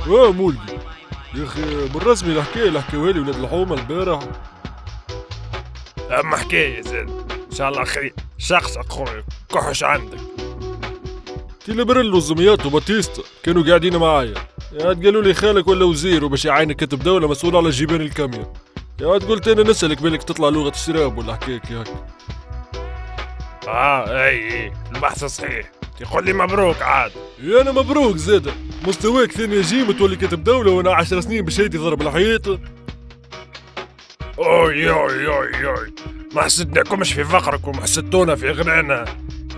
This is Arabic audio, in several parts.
مولدي يا اخي بالرسمي الحكايه اللي حكاوها لي ولاد الحومه البارح. اما حكايه زين ان شاء الله خير. شخص اخوي كحش عندك. تيلي وزميات وباتيستا كانوا قاعدين معايا، يا واد قالوا لي خالك ولا وزير وباش يعينك كاتب دولة مسؤول على جيبان الكاميرا. يا واد قلت انا نسألك بالك تطلع لغة الشراب ولا حكايك هكا. اي البحث صحيح. تقول لي مبروك عاد. يا انا مبروك زاده، مستواك ثاني جيم تولي كاتب دولة وانا 10 سنين بشيتي ضرب الحيط. اوي ما حسدناكمش في فقركم وحسدتونا في غنانا.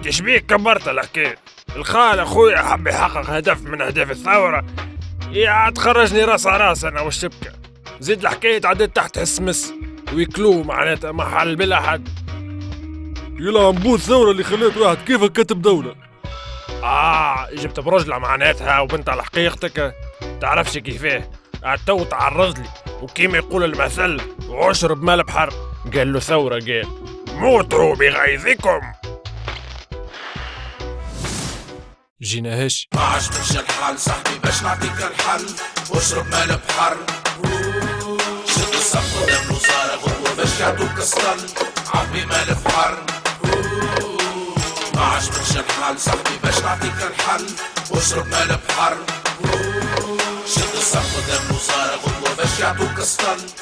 تشبيك كبرت الحكاية. الخال اخويا حب يحقق هدف من اهداف الثورة، يا تخرجني راس راس انا والشبكة. زيد الحكاية عدت تحت حسمس ويكلوه معناتها محل بلا حد. يلا عمبو الثورة اللي خليت واحد كيفك كاتب دولة. جبت برجلة معناتها وبنت على حقيقتك. تعرفش كيفاه تو تعرض لي وكيما يقول المثل واشرب مال بحر. قال له ثورة، قال موتوا بغيظكم. جينا هش ما عجبكش الحال صاحبي باش نعطيك الحل، واشرب مال بحر. شد الصف قدام الوزارة غدوة باش يعطوك السطل، عبي مال بحر. ما عجبكش الحال صاحبي باش نعطيك الحل، واشرب مال بحر. شد الصف قدام الوزارة غدوة باش يعطوك السطل.